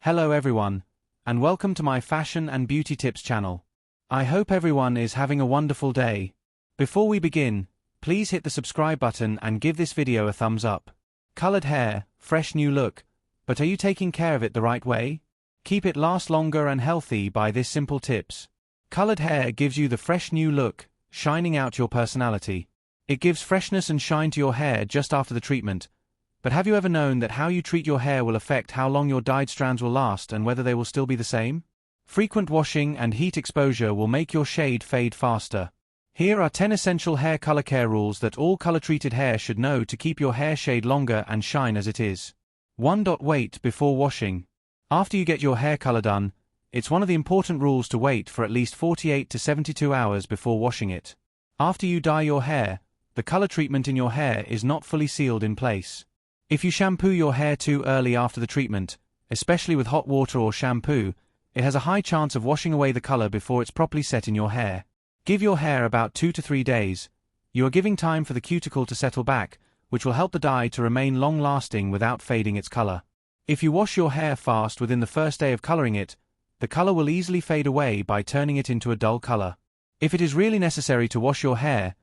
Hello everyone, and welcome to my fashion and beauty tips channel. I hope everyone is having a wonderful day. Before we begin, please hit the subscribe button and give this video a thumbs up. Colored hair, fresh new look, but are you taking care of it the right way? Keep it last longer and healthy by this simple tips. Colored hair gives you the fresh new look, shining out your personality. It gives freshness and shine to your hair just after the treatment. But have you ever known that how you treat your hair will affect how long your dyed strands will last and whether they will still be the same? Frequent washing and heat exposure will make your shade fade faster. Here are 10 essential hair color care rules that all color-treated hair should know to keep your hair shade longer and shine as it is. 1. Wait before washing. After you get your hair color done, it's one of the important rules to wait for at least 48 to 72 hours before washing it. After you dye your hair, the color treatment in your hair is not fully sealed in place. If you shampoo your hair too early after the treatment, especially with hot water or shampoo, it has a high chance of washing away the color before it's properly set in your hair. Give your hair about 2 to 3 days. You are giving time for the cuticle to settle back, which will help the dye to remain long-lasting without fading its color. If you wash your hair fast within the first day of coloring it, the color will easily fade away by turning it into a dull color. If it is really necessary to wash your hair,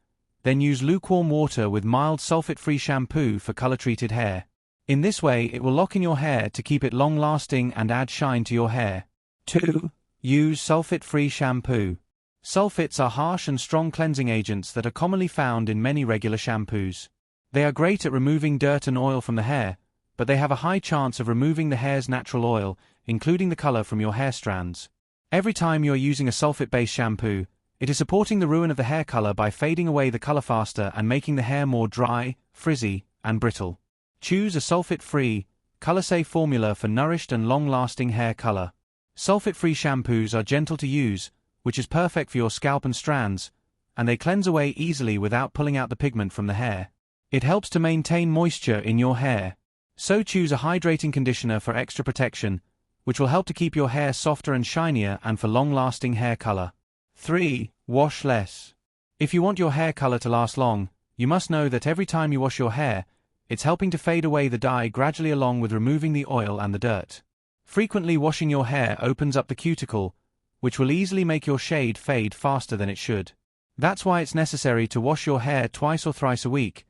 then use lukewarm water with mild sulfate-free shampoo for color-treated hair. In this way, it will lock in your hair to keep it long-lasting and add shine to your hair. 2. Use sulfate-free shampoo. Sulfates are harsh and strong cleansing agents that are commonly found in many regular shampoos. They are great at removing dirt and oil from the hair, but they have a high chance of removing the hair's natural oil, including the color from your hair strands. Every time you are using a sulfate-based shampoo, it is supporting the ruin of the hair color by fading away the color faster and making the hair more dry, frizzy, and brittle. Choose a sulfate-free, color-safe formula for nourished and long-lasting hair color. Sulfate-free shampoos are gentle to use, which is perfect for your scalp and strands, and they cleanse away easily without pulling out the pigment from the hair. It helps to maintain moisture in your hair. So choose a hydrating conditioner for extra protection, which will help to keep your hair softer and shinier and for long-lasting hair color. 3. Wash less. If you want your hair color to last long, you must know that every time you wash your hair, it's helping to fade away the dye gradually along with removing the oil and the dirt. Frequently washing your hair opens up the cuticle, which will easily make your shade fade faster than it should. That's why it's necessary to wash your hair twice or thrice a week,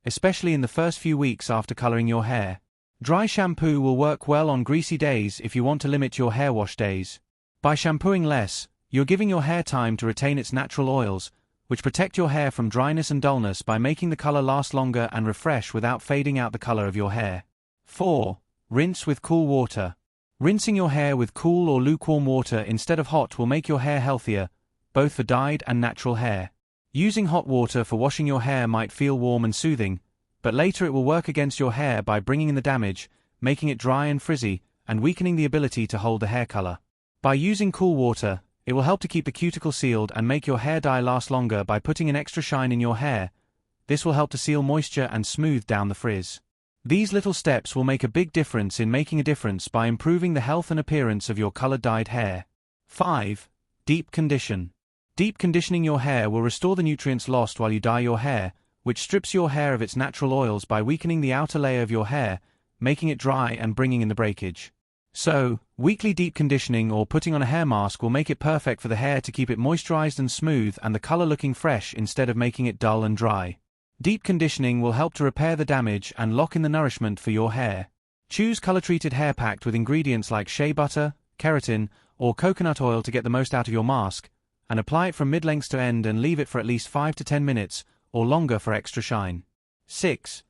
especially in the first few weeks after coloring your hair. Dry shampoo will work well on greasy days if you want to limit your hair wash days. By shampooing less, you're giving your hair time to retain its natural oils, which protect your hair from dryness and dullness by making the color last longer and refresh without fading out the color of your hair. 4. Rinse with cool water. Rinsing your hair with cool or lukewarm water instead of hot will make your hair healthier, both for dyed and natural hair. Using hot water for washing your hair might feel warm and soothing, but later it will work against your hair by bringing in the damage, making it dry and frizzy, and weakening the ability to hold the hair color. By using cool water, it will help to keep the cuticle sealed and make your hair dye last longer by putting an extra shine in your hair. This will help to seal moisture and smooth down the frizz. These little steps will make a big difference in making a difference by improving the health and appearance of your colored dyed hair. 5. Deep condition. Deep conditioning your hair will restore the nutrients lost while you dye your hair, which strips your hair of its natural oils by weakening the outer layer of your hair, making it dry and bringing in the breakage. So, weekly deep conditioning or putting on a hair mask will make it perfect for the hair to keep it moisturized and smooth and the color looking fresh instead of making it dull and dry. Deep conditioning will help to repair the damage and lock in the nourishment for your hair. Choose color-treated hair packed with ingredients like shea butter, keratin, or coconut oil to get the most out of your mask, and apply it from mid-length to end and leave it for at least 5 to 10 minutes, or longer for extra shine. 6.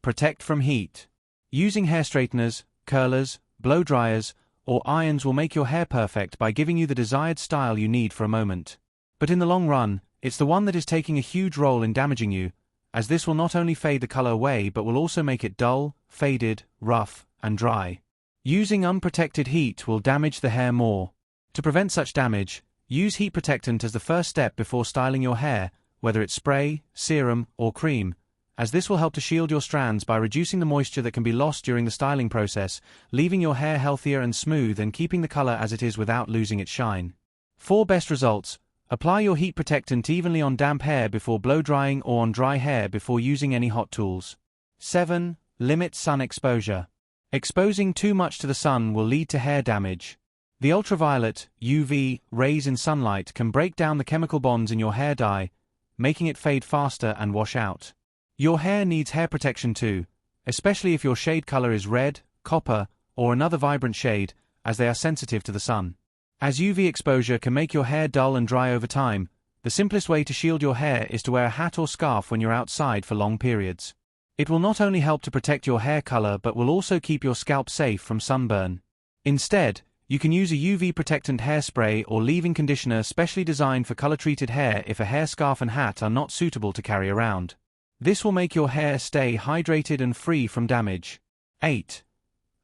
Protect from heat. Using hair straighteners, curlers, blow dryers, or irons will make your hair perfect by giving you the desired style you need for a moment. But in the long run, it's the one that is taking a huge role in damaging you, as this will not only fade the color away but will also make it dull, faded, rough, and dry. Using unprotected heat will damage the hair more. To prevent such damage, use heat protectant as the first step before styling your hair, whether it's spray, serum, or cream, as this will help to shield your strands by reducing the moisture that can be lost during the styling process, leaving your hair healthier and smooth and keeping the color as it is without losing its shine. For best results, apply your heat protectant evenly on damp hair before blow drying or on dry hair before using any hot tools. 7. Limit sun exposure. Exposing too much to the sun will lead to hair damage. The ultraviolet, UV, rays in sunlight can break down the chemical bonds in your hair dye, making it fade faster and wash out. Your hair needs hair protection too, especially if your shade color is red, copper, or another vibrant shade, as they are sensitive to the sun. As UV exposure can make your hair dull and dry over time, the simplest way to shield your hair is to wear a hat or scarf when you're outside for long periods. It will not only help to protect your hair color but will also keep your scalp safe from sunburn. Instead, you can use a UV protectant hairspray or leave-in conditioner specially designed for color-treated hair if a hair scarf and hat are not suitable to carry around. This will make your hair stay hydrated and free from damage. 8.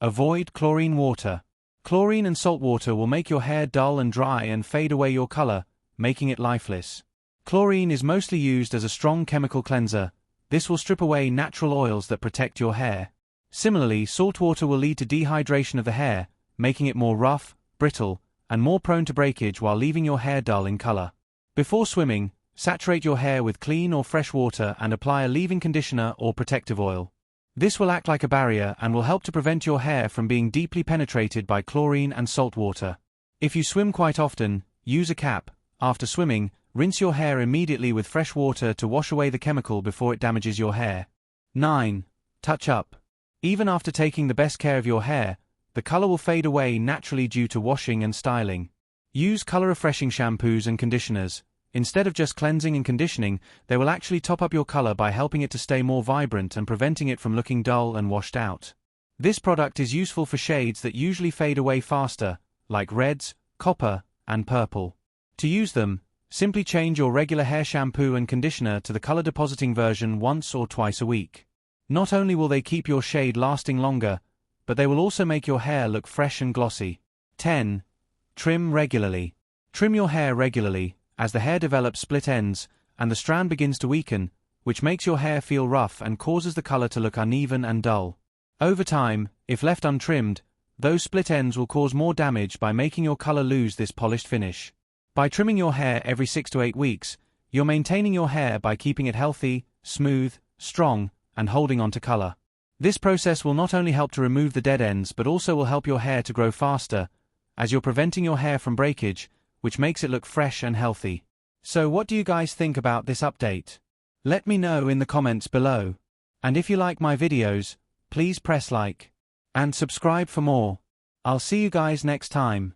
Avoid chlorine water. Chlorine and salt water will make your hair dull and dry and fade away your color, making it lifeless. Chlorine is mostly used as a strong chemical cleanser. This will strip away natural oils that protect your hair. Similarly, salt water will lead to dehydration of the hair, making it more rough, brittle, and more prone to breakage while leaving your hair dull in color. Before swimming, saturate your hair with clean or fresh water and apply a leave-in conditioner or protective oil. This will act like a barrier and will help to prevent your hair from being deeply penetrated by chlorine and salt water. If you swim quite often, use a cap. After swimming, rinse your hair immediately with fresh water to wash away the chemical before it damages your hair. 9. Touch up. Even after taking the best care of your hair, the color will fade away naturally due to washing and styling. Use color-refreshing shampoos and conditioners. Instead of just cleansing and conditioning, they will actually top up your color by helping it to stay more vibrant and preventing it from looking dull and washed out. This product is useful for shades that usually fade away faster, like reds, copper, and purple. To use them, simply change your regular hair shampoo and conditioner to the color depositing version once or twice a week. Not only will they keep your shade lasting longer, but they will also make your hair look fresh and glossy. 10. Trim regularly. Trim your hair regularly, as the hair develops split ends, and the strand begins to weaken, which makes your hair feel rough and causes the color to look uneven and dull. Over time, if left untrimmed, those split ends will cause more damage by making your color lose this polished finish. By trimming your hair every 6 to 8 weeks, you're maintaining your hair by keeping it healthy, smooth, strong, and holding on to color. This process will not only help to remove the dead ends but also will help your hair to grow faster, as you're preventing your hair from breakage, which makes it look fresh and healthy. So what do you guys think about this update? Let me know in the comments below. And if you like my videos, please press like and subscribe for more. I'll see you guys next time.